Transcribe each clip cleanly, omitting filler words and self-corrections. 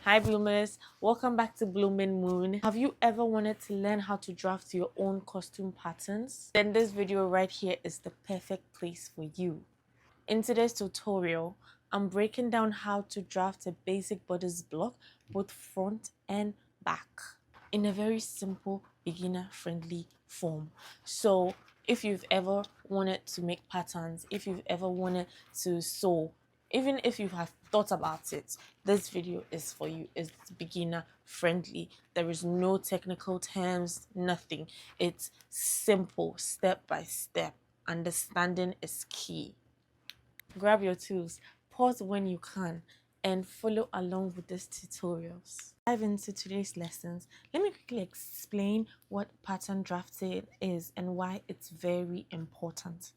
Hi bloomers, welcome back to Blooming Moon. Have you ever wanted to learn how to draft your own costume patterns? Then this video right here is the perfect place for you. In today's tutorial, I'm breaking down how to draft a basic bodice block, both front and back, in a very simple, beginner-friendly form. So if you've ever wanted to make patterns, if you've ever wanted to sew, even if you have thought about it, this video is for you. It's beginner friendly. There is no technical terms, nothing. It's simple, step by step. Understanding is key. Grab your tools, pause when you can, and follow along with these tutorials. Dive into today's lessons. Let me quickly explain what pattern drafting is and why it's very important.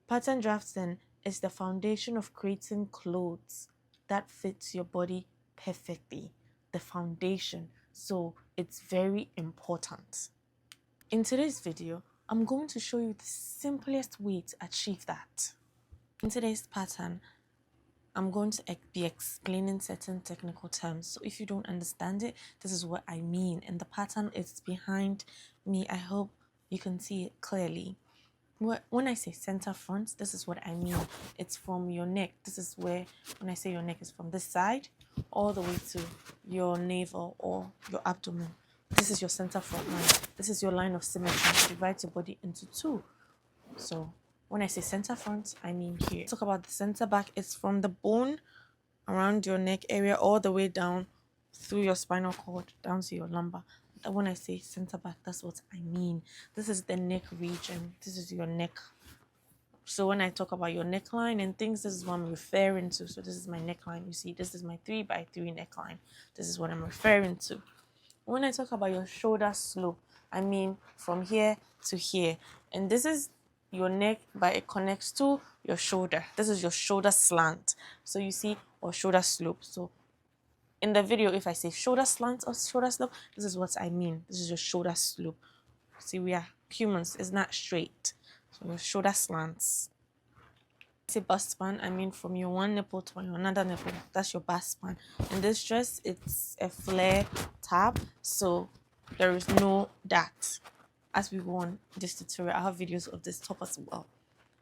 Pattern drafting is the foundation of creating clothes that fits your body perfectly. The foundation. So it's very important. In today's video, I'm going to show you the simplest way to achieve that. In today's pattern, I'm going to be explaining certain technical terms. So if you don't understand it, this is what I mean. And the pattern is behind me. I hope you can see it clearly. When I say center front, this is what I mean. It's from your neck. This is where, when I say your neck, is from this side all the way to your navel or your abdomen. This is your center front line. This is your line of symmetry. Divide your body into two. So when I say center front, I mean here. Talk about the center back. It's from the bone around your neck area all the way down through your spinal cord down to your lumbar. When I say center back, that's what I mean. This is the neck region. This is your neck. So when I talk about your neckline and things, this is what I'm referring to. So this is my neckline. You see, this is my 3x3 neckline. This is what I'm referring to. When I talk about your shoulder slope, I mean from here to here. And this is your neck, but it connects to your shoulder. This is your shoulder slant. So you see, or shoulder slope. So in the video, if I say shoulder slant or shoulder slope, this is what I mean. This is your shoulder slope. See, we are humans. It's not straight. So your shoulder slants. Say bust span, I mean from your one nipple to your another nipple. That's your bust span. In this dress, it's a flare tab, so there is no dart. As we go on this tutorial, I have videos of this top as well.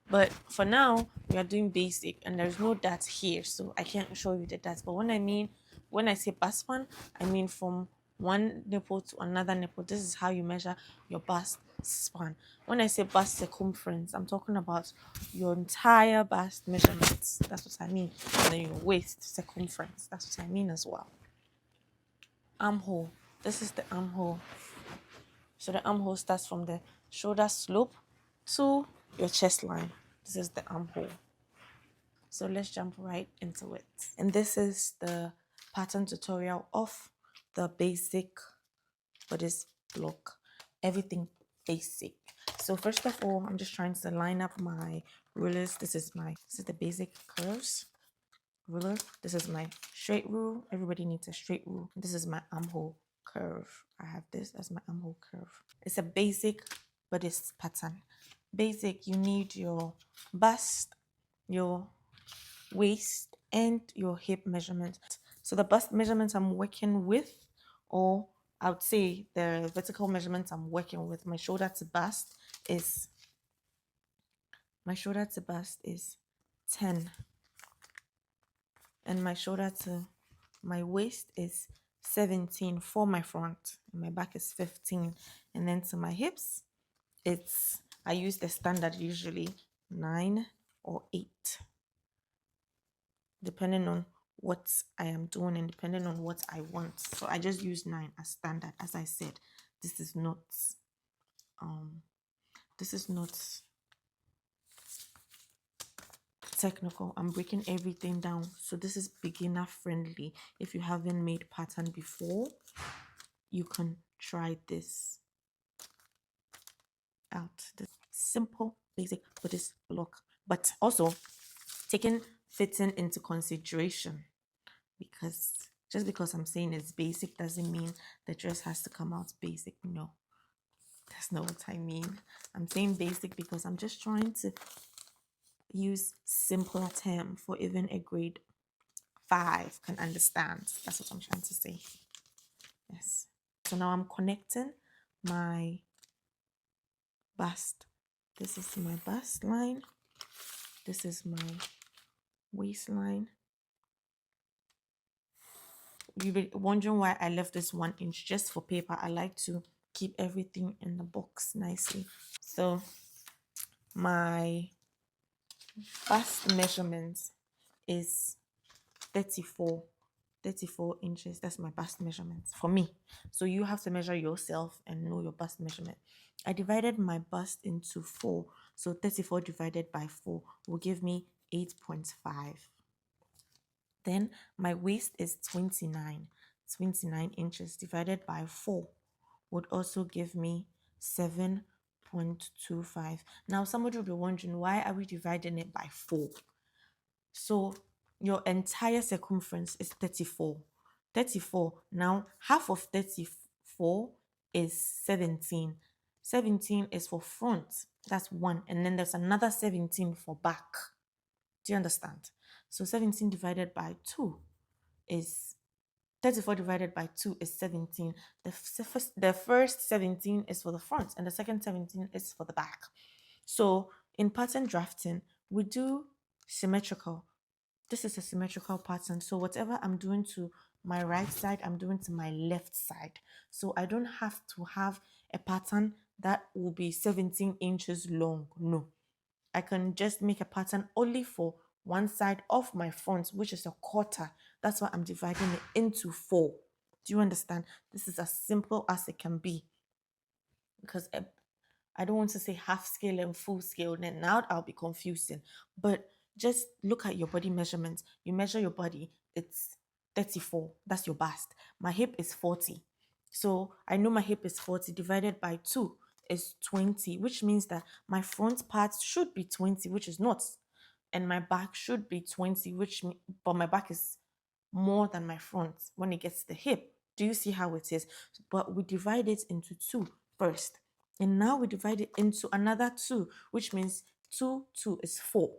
But for now, we are doing basic, and there's no dart here, so I can't show you the darts. But when I say bust span, I mean from one nipple to another nipple. This is how you measure your bust span. When I say bust circumference, I'm talking about your entire bust measurements. That's what I mean. And then your waist circumference. That's what I mean as well. Armhole. This is the armhole. So the armhole starts from the shoulder slope to your chest line. This is the armhole. So let's jump right into it. And this is the pattern tutorial of the basic bodice block. Everything basic. So first of all, I'm just trying to line up my rulers. This is the basic curves ruler. This is my straight rule. Everybody needs a straight rule. This is my armhole curve. I have this as my armhole curve. It's a basic bodice pattern. Basic, you need your bust, your waist, and your hip measurement. So the bust measurement I'm working with, or I would say the vertical measurement I'm working with, my shoulder to bust is 10, and my shoulder to my waist is 17 for my front, and my back is 15, and then to my hips, I use the standard usually 9 or 8, depending on what I am doing and depending on what I want. So I just use 9 as standard. As I said, this is not technical. I'm breaking everything down. So this is beginner friendly. If you haven't made pattern before, you can try this out. This simple basic bodice block, but also taking fitting into consideration, because just because I'm saying it's basic doesn't mean the dress has to come out basic. No, that's not what I mean. I'm saying basic because I'm just trying to use simpler term for even a grade can understand. That's what I'm trying to say. Yes. So now I'm connecting my bust. This is my bust line. This is my waistline. You've been wondering why I left this 1 inch just for paper. I like to keep everything in the box nicely. So my bust measurement is 34 inches. That's my bust measurement for me. So you have to measure yourself and know your bust measurement. I divided my bust into 4. So 34 divided by 4 will give me 8.5. Then my waist is 29 inches divided by 4 would also give me 7.25. Now somebody will be wondering, why are we dividing it by 4? So your entire circumference is 34. Now half of 34 is 17. 17 is for front. That's 1. And then there's another 17 for back. Do you understand? So 17 divided by 2 is 34 divided by 2 is 17. The first 17 is for the front and the second 17 is for the back. So in pattern drafting, we do symmetrical. This is a symmetrical pattern. So whatever I'm doing to my right side, I'm doing to my left side. So I don't have to have a pattern that will be 17 inches long. No. I can just make a pattern only for one side of my front, which is a quarter. That's why I'm dividing it into 4. Do you understand? This is as simple as it can be. Because I don't want to say half scale and full scale, then now I'll be confusing. But just look at your body measurements. You measure your body, it's 34. That's your bust. My hip is 40. So I know my hip is 40 divided by 2 is 20, which means that my front part should be 20, which is not. And my back should be 20, but my back is more than my front when it gets to the hip. Do you see how it is? But we divide it into 2 first. And now we divide it into another 2, which means 2 is 4.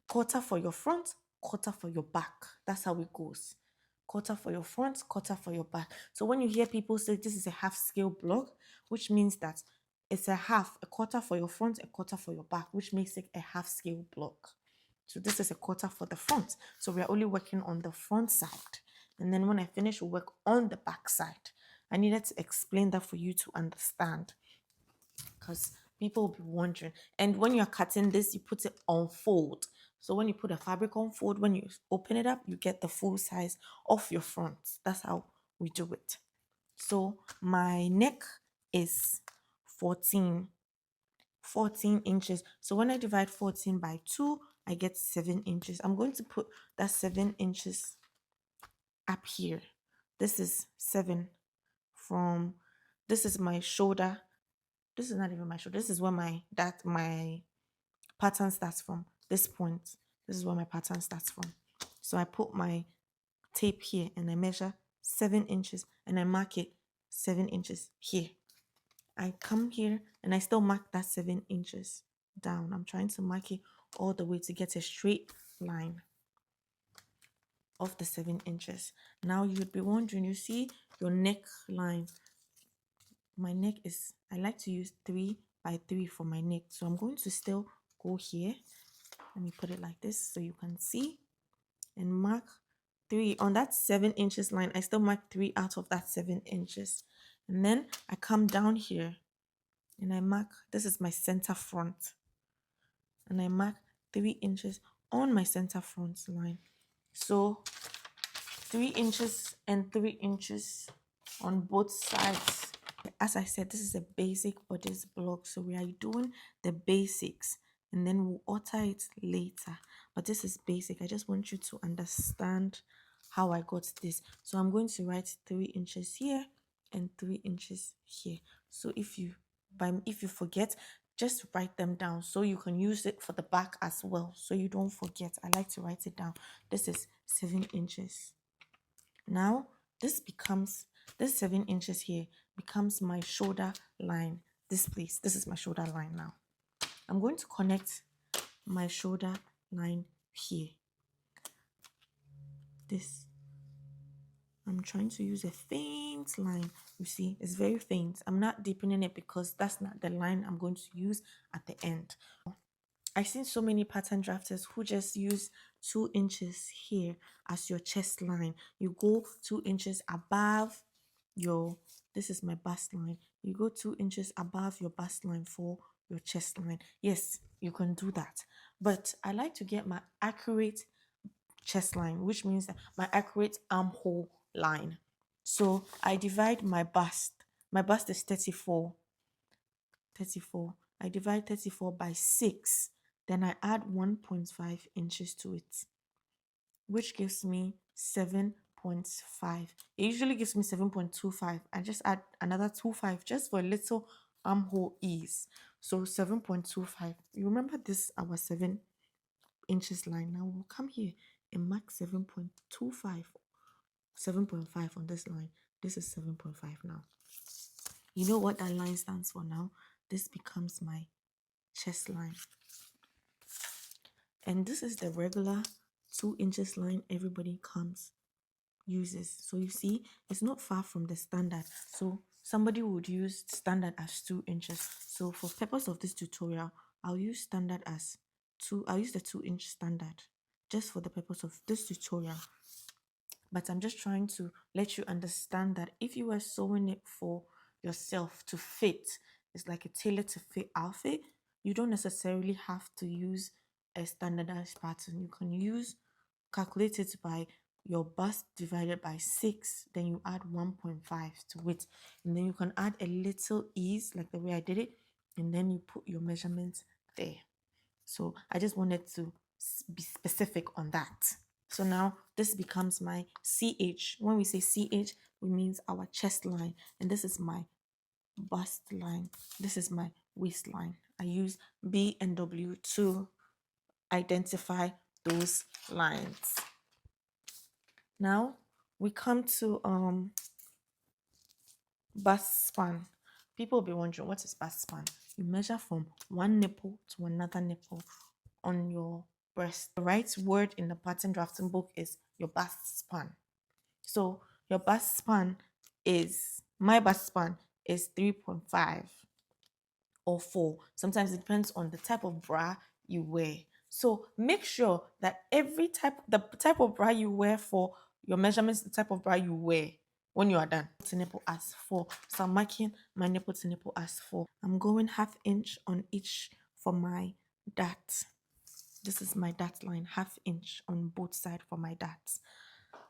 Quarter for your front, quarter for your back. That's how it goes. Quarter for your front, quarter for your back. So when you hear people say this is a half scale block, which means that it's a quarter for your front, a quarter for your back, which makes it a half scale block. So this is a quarter for the front. So we're only working on the front side. And then when I finish, we'll work on the back side. I needed to explain that for you to understand, because people will be wondering. And when you're cutting this, you put it on fold. So when you put a fabric on fold, when you open it up, you get the full size of your front. That's how we do it. So my neck is 14 inches. So when I divide 14 by 2, I get 7 inches. I'm going to put that 7 inches up here. This is 7 from, this is my shoulder. This is not even my shoulder. This is where my pattern starts from. This point. This is where my pattern starts from. So I put my tape here and I measure 7 inches and I mark it 7 inches here. I come here and I still mark that 7 inches down. I'm trying to mark it all the way to get a straight line of the 7 inches. Now you would be wondering, you see your neckline. My neck is, I like to use 3 by 3 for my neck. So I'm going to still go here. Let me put it like this so you can see, and mark 3 on that 7 inches line. I still mark 3 out of that 7 inches. And then I come down here and I mark, this is my center front. And I mark 3 inches on my center front line. So 3 inches and 3 inches on both sides. As I said, this is a basic bodice block. So we are doing the basics and then we'll alter it later. But this is basic. I just want you to understand how I got this. So I'm going to write 3 inches here and 3 inches here. So if you forget, just write them down so you can use it for the back as well, so you don't forget. I like to write it down. This is 7 inches. Now this 7 inches here becomes my shoulder line. This is my shoulder line. Now I'm going to connect my shoulder line here. this. I'm trying to use a faint line. You see, it's very faint. I'm not deepening it because that's not the line I'm going to use at the end. I've seen so many pattern drafters who just use 2 inches here as your chest line. You go 2 inches above your, this is my bust line. You go 2 inches above your bust line for your chest line. Yes, you can do that. But I like to get my accurate chest line, which means that my accurate armhole line. So I divide my bust. My bust is 34. I divide 34 by 6. Then I add 1.5 inches to it, which gives me 7.5. It usually gives me 7.25. I just add another 2.5 just for a little armhole ease. So 7.25. You remember this, our 7 inches line. Now we'll come here and mark 7.25. 7.5 on this line. This is 7.5 now. You know what that line stands for now? This becomes my chest line. And this is the regular 2 inches line everybody uses. So you see, it's not far from the standard. So somebody would use standard as 2 inches. So for purpose of this tutorial, I'll use standard as 2. I'll use the 2-inch standard just for the purpose of this tutorial. But I'm just trying to let you understand that if you were sewing it for yourself to fit, it's like a tailor to fit outfit, you don't necessarily have to use a standardized pattern. You can calculate it by your bust divided by 6, then you add 1.5 to it, and then you can add a little ease like the way I did it, and then you put your measurements there. So I just wanted to be specific on that. So now this becomes my CH. When we say CH, it means our chest line, and this is my bust line. This is my waistline. I use B and W to identify those lines. Now we come to bust span. People will be wondering, what is bust span? You measure from one nipple to another nipple on your breast. The right word in the pattern drafting book is your bust span. So your bust span is, my bust span is 3.5 or 4. Sometimes it depends on the type of bra you wear. So make sure that the type of bra you wear for your measurements, the type of bra you wear when you are done. To nipple as 4. So I'm marking my nipple to nipple as 4. I'm going 1/2 inch on each for my dart. This is my dart line, 1/2 inch on both sides for my darts.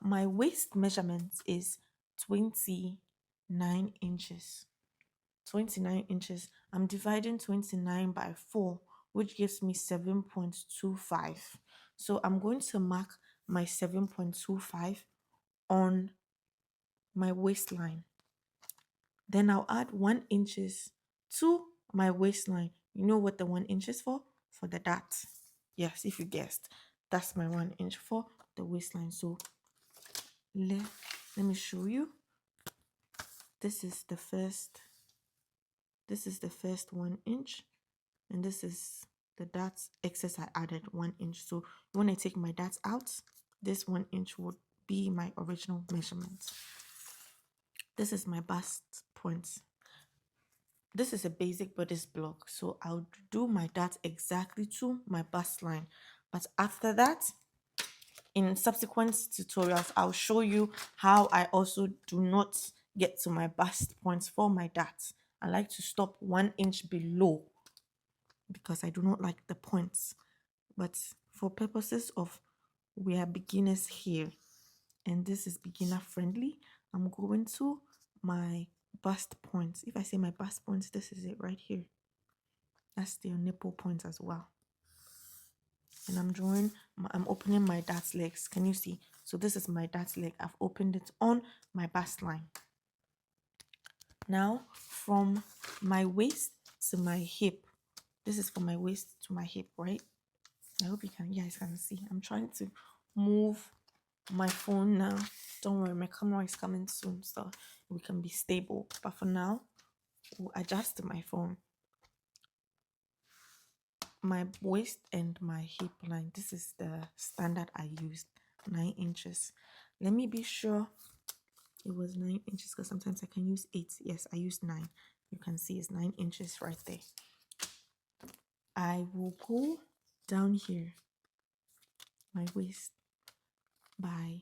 My waist measurement is 29 inches. 29 inches. I'm dividing 29 by 4, which gives me 7.25. So I'm going to mark my 7.25 on my waistline. Then I'll add 1 inches to my waistline. You know what the 1 inch is for? For the dart. Yes, if you guessed, that's my 1 inch for the waistline. So let me show you. This is the first 1 inch, and this is the darts excess I added 1 inch. So when I take my darts out, this 1 inch would be my original measurement. This is my bust point. This is a basic bodice block, so I'll do my darts exactly to my bust line. But after that, in subsequent tutorials, I'll show you how I also do not get to my bust points for my darts. I like to stop 1 inch below because I do not like the points. But for purposes of, we are beginners here and this is beginner friendly, I'm going to my bust points. If I say my bust points, this is it right here. That's the nipple point as well. And I'm opening my dart legs. Can you see? So this is my dart leg. I've opened it on my bust line. Now from my waist to my hip, this is from my waist to my hip, right? I hope you guys can see. I'm trying to move my phone now. Don't worry, my camera is coming soon, so we can be stable. But for now, we'll adjust my phone. My waist and my hip line, this is the standard I used, 9 inches. Let me be sure it was 9 inches because sometimes I can use 8. Yes, I used 9. You can see it's 9 inches right there. I will go down here, my waist, by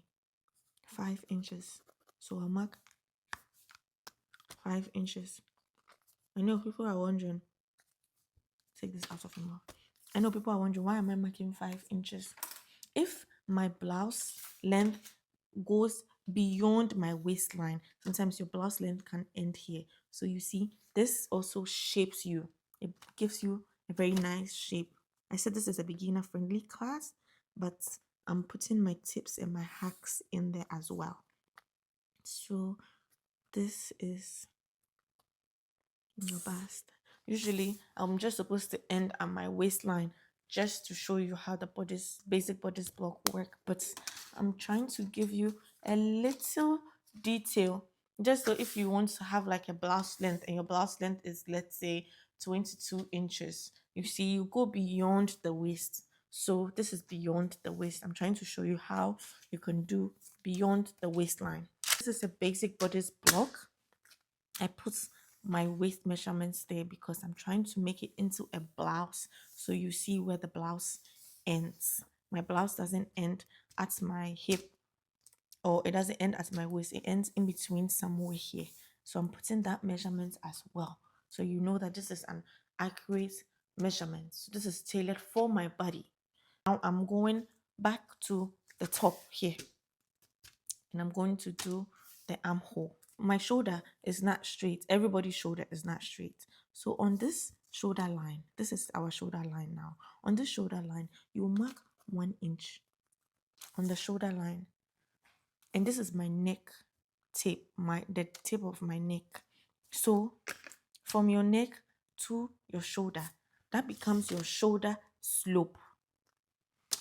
5 inches. So I'll mark 5 inches. I know people are wondering, take this out of your mouth. I know people are wondering, why am I marking 5 inches? If my blouse length goes beyond my waistline, sometimes your blouse length can end here. So you see, this also shapes you. It gives you a very nice shape. I said this is a beginner friendly class, but I'm putting my tips and my hacks in there as well. So this is your bust. Usually I'm just supposed to end at my waistline just to show you how the basic bodice block work, but I'm trying to give you a little detail just so if you want to have like a blouse length and your blouse length is, let's say, 22 inches, you see, you go beyond the waist. So this is beyond the waist. I'm trying to show you how you can do beyond the waistline. This is a basic bodice block. I put my waist measurements there because I'm trying to make it into a blouse, so you see where the blouse ends. My blouse doesn't end at my hip, or it doesn't end at my waist. It ends in between somewhere here. So I'm putting that measurement as well, so you know that this is an accurate measurement. So this is tailored for my body. Now I'm going back to the top here, and I'm going to do the armhole. My shoulder is not straight. Everybody's shoulder is not straight. So on this shoulder line, this is our shoulder line now. On this shoulder line, you mark 1 inch on the shoulder line. And this is my neck tape, the tip of my neck. So from your neck to your shoulder, that becomes your shoulder slope.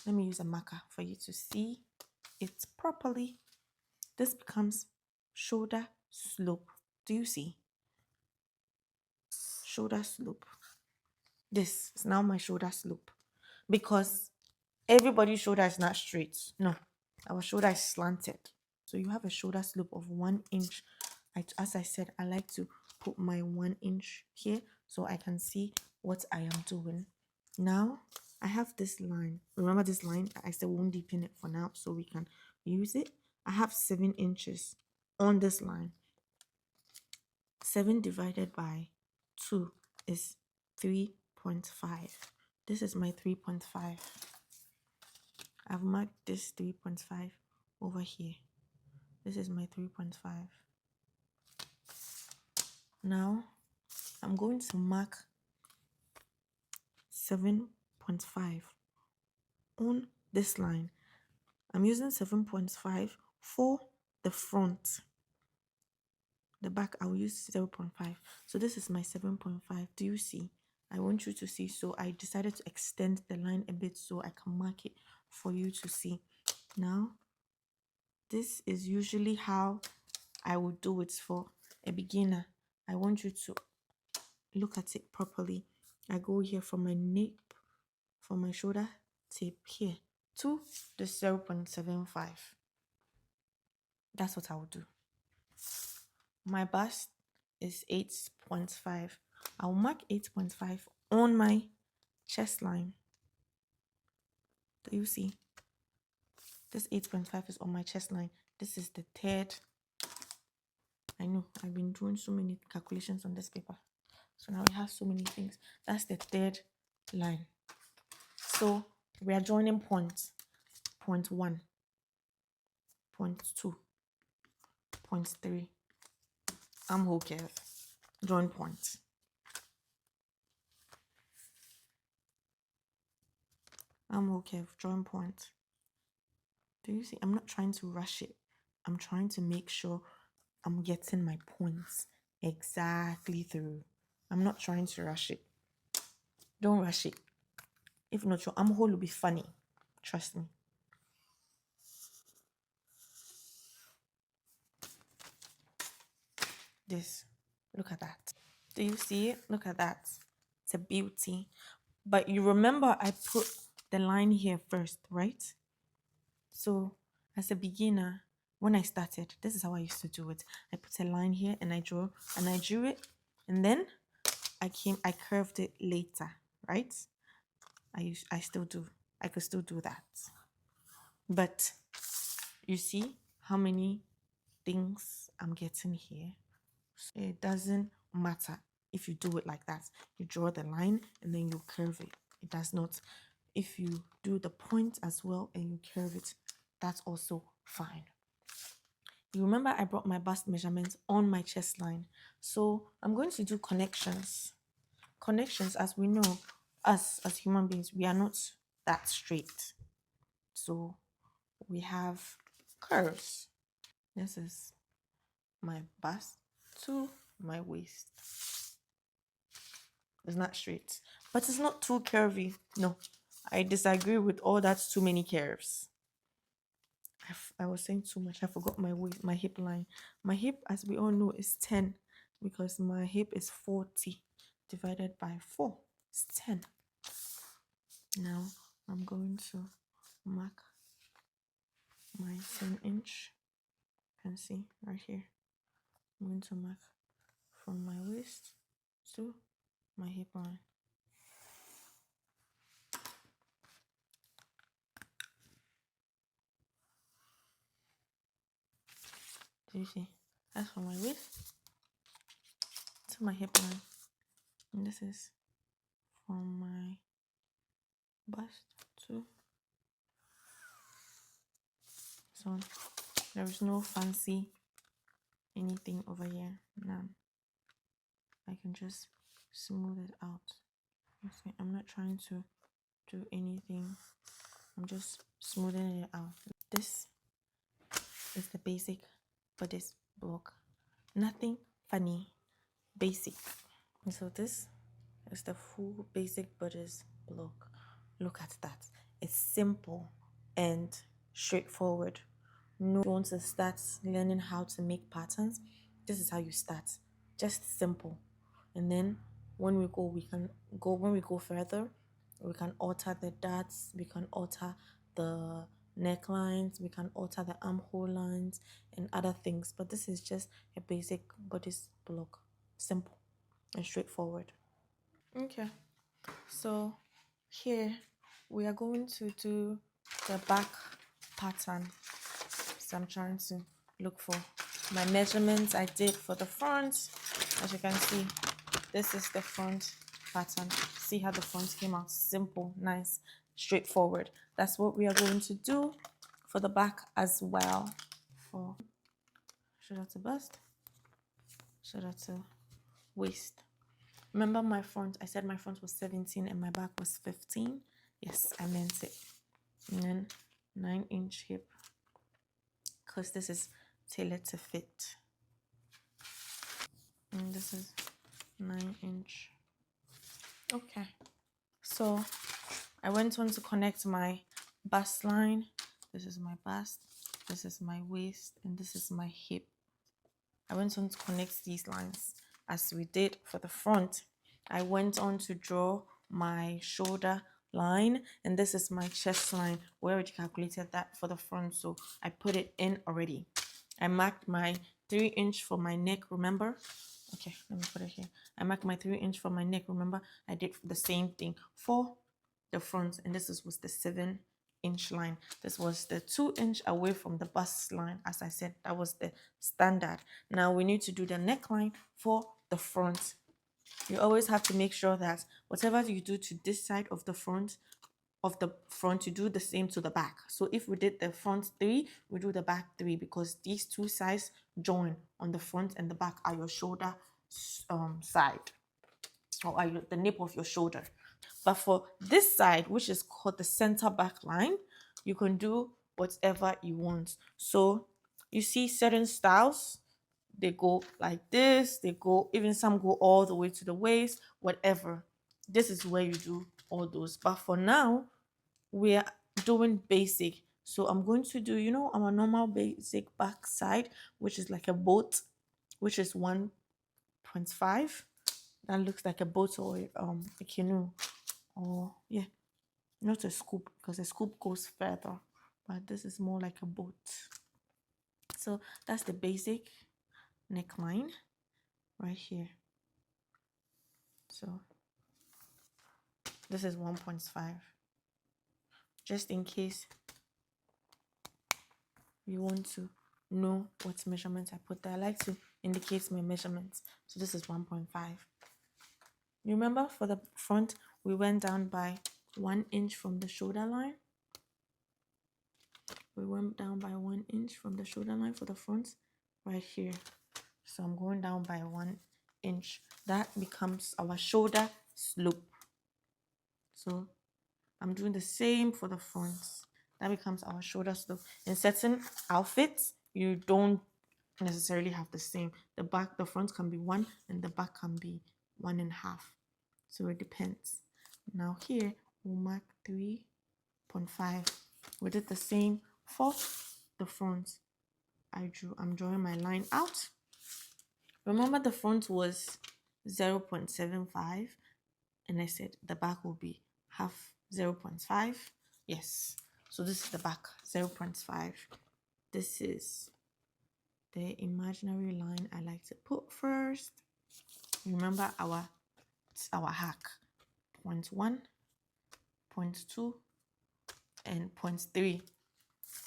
Let me use a marker for you to see it properly. This becomes shoulder slope. Do you see? Shoulder slope. This is now my shoulder slope, because everybody's shoulder is not straight. No, our shoulder is slanted. So you have a shoulder slope of 1 inch. As I said, I like to put my 1 inch here so I can see what I am doing. Now I have this line. Remember this line? I said we won't deepen it for now so we can use it. I have 7 inches on this line. 7 divided by 2 is 3.5. This is my 3.5. I've marked this 3.5 over here. This is my 3.5. Now I'm going to mark 7.5 on this line. I'm using 7.5 for the front. The back, I'll use 0.5. So this is my 7.5. Do you see? I want you to see. So I decided to extend the line a bit so I can mark it for you to see. Now, this is usually how I would do it for a beginner. I want you to look at it properly. I go here from my nape, from my shoulder tape here to the 0.75. That's what I will do. My bust is 8.5. I'll mark 8.5 on my chest line. Do you see? This 8.5 is on my chest line. This is the third. I know I've been doing so many calculations on this paper, so now we have so many things. That's the third line. So we are joining points. Point 1, point 2, point 3. Armhole curve. Join point. Armhole curve. Join point. Do you see? I'm not trying to rush it. I'm trying to make sure I'm getting my points exactly through. I'm not trying to rush it. Don't rush it. If not, your armhole will be funny. Trust me. This. Look at that. Do you see it? Look at that. It's a beauty. But you remember I put the line here first, right? So as a beginner, when I started, this is how I used to do it. I put a line here and I drew it, and then I curved it later, right? I still do. I could still do that. But you see how many things I'm getting here? It doesn't matter if you do it like that. You draw the line and then you curve it. It does not. If you do the point as well and you curve it, that's also fine. You remember I brought my bust measurements on my chest line. So I'm going to do connections. Connections, as we know, us as human beings, we are not that straight. So we have curves. This is my bust to my waist. It's not straight, but it's not too curvy. No, I disagree with all that too many curves. I was saying too much. I forgot my waist, my hip line. My hip, as we all know, is 10 because my hip is 40 divided by 4. It's 10. Now I'm going to mark my 10-inch. You can see right here. I'm going to mark from my waist to my hip line. Do you see? That's from my waist to my hip line. And this is from my bust to so there is no fancy anything over here. None. I can just smooth it out. Okay, I'm not trying to do anything. I'm just smoothing it out. This is the basic bodice block. Nothing funny. Basic. And so this is the full basic bodice block. Look at that. It's simple and straightforward. No, you want to start learning how to make patterns, this is how you start. Just simple. And then when we go further, we can alter the darts, we can alter the necklines, we can alter the armhole lines and other things. But this is just a basic bodice block. Simple and straightforward. Okay, so here we are going to do the back pattern. So I'm trying to look for my measurements I did for the front. As you can see, this is the front pattern. See how the front came out? Simple, nice, straightforward. That's what we are going to do for the back as well. For shoulder to bust, shoulder to waist. Remember my front, I said my front was 17 and my back was 15. Yes, I meant it. And then 9-inch hip, because this is tailored to fit. And this is 9-inch. Okay, so I went on to connect my bust line. This is my bust, this is my waist, and this is my hip. I went on to connect these lines as we did for the front. I went on to draw my shoulder line, and this is my chest line. We already calculated that for the front, so I put it in already. I marked my 3-inch for my neck, remember? Okay, let me put it here. I marked my 3-inch for my neck, remember? I did the same thing for the front, and this was the 7-inch line. This was the 2-inch away from the bust line. As I said, that was the standard. Now we need to do the neckline for the front. You always have to make sure that whatever you do to this side of the front, you do the same to the back. So if we did the front 3, we do the back 3, because these two sides join on the front, and the back are your shoulder side, or are the nape of your shoulder. But for this side, which is called the center back line, you can do whatever you want. So you see certain styles, they go like this, they go, even some go all the way to the waist, whatever. This is where you do all those. But for now, we are doing basic. So I'm going to do, our normal basic back side, which is like a boat, which is 1.5. That looks like a boat or a canoe, or yeah, not a scoop, because a scoop goes further, but this is more like a boat. So that's the basic neckline right here. So this is 1.5, just in case you want to know what measurements I put there. I like to indicate my measurements. So this is 1.5. You remember for the front, we went down by 1 inch from the shoulder line. We went down by 1 inch from the shoulder line for the front right here. So I'm going down by 1 inch. That becomes our shoulder slope. So I'm doing the same for the front. That becomes our shoulder slope. In certain outfits, you don't necessarily have the same. The front can be 1 and the back can be 1.5. So it depends. Now here we'll mark 3.5. We did the same for the front. I'm drawing my line out. Remember the front was 0.75 and I said the back will be half 0.5. Yes. So this is the back, 0.5. This is the imaginary line I like to put first. Remember our hack. 0.1, 0.2, and 0.3.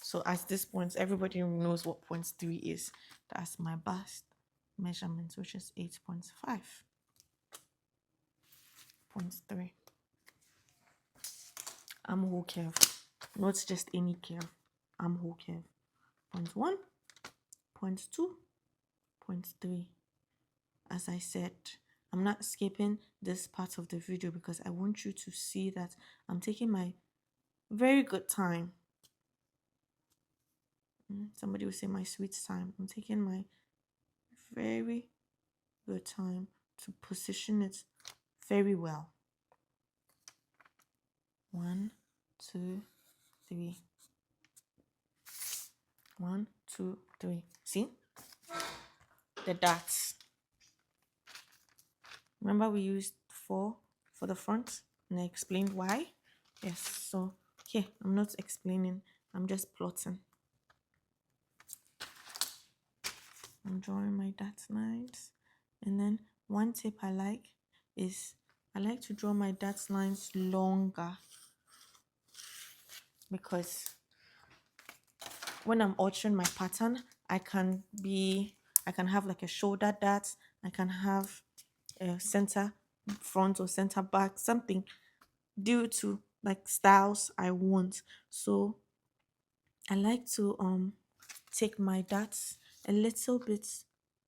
So at this point, everybody knows what 0.3 is. That's my bust measurement, which is 8.5. 0.3. Armhole curve. Not just any curve. Armhole curve. 0.1, 0.2, 0.3. As I said, I'm not skipping this part of the video because I want you to see that I'm taking my very good time. Somebody will say my sweet time. I'm taking my very good time to position it very well. 1, 2, 3. 1, 2, 3. See? The dots. Remember we used 4 for the front and I explained why? Yes, so here I'm not explaining, I'm just plotting. I'm drawing my dot lines. And then one tip I like is I like to draw my dot lines longer, because when I'm altering my pattern, I can have like a shoulder dot, I can have a center front or center back, something due to like styles I want. So I like to take my dots a little bit.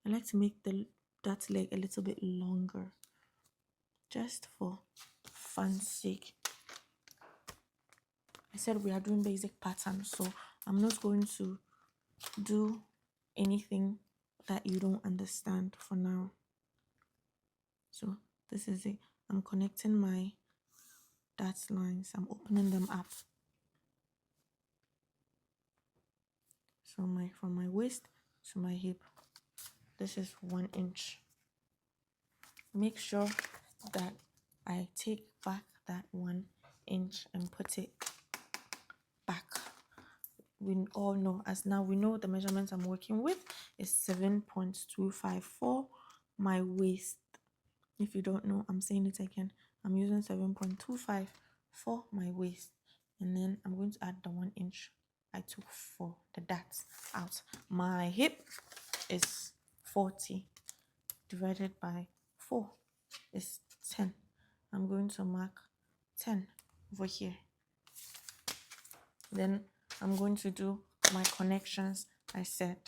I like to make the dot leg a little bit longer, just for fun's sake. I said we are doing basic patterns, so I'm not going to do anything that you don't understand for now. So this is it. I'm connecting my dot lines. I'm opening them up. So from my waist to my hip, this is 1 inch. Make sure that I take back that 1 inch and put it back. We all know, as now we know the measurements I'm working with is 7.25 for my waist. If you don't know, I'm saying it again. I'm using 7.25 for my waist, and then I'm going to add the 1 inch I took for the dots out. My hip is 40 divided by 4 is 10. I'm going to mark 10 over here. Then I'm going to do my connections. I said,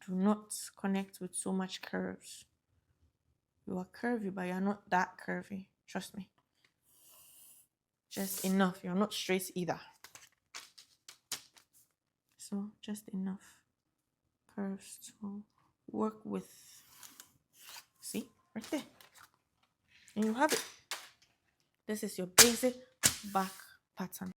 do not connect with so much curves. You are curvy, but you're not that curvy. Trust me. Just enough. You're not straight either. So just enough curves to work with. See? Right there. And you have it. This is your basic back pattern.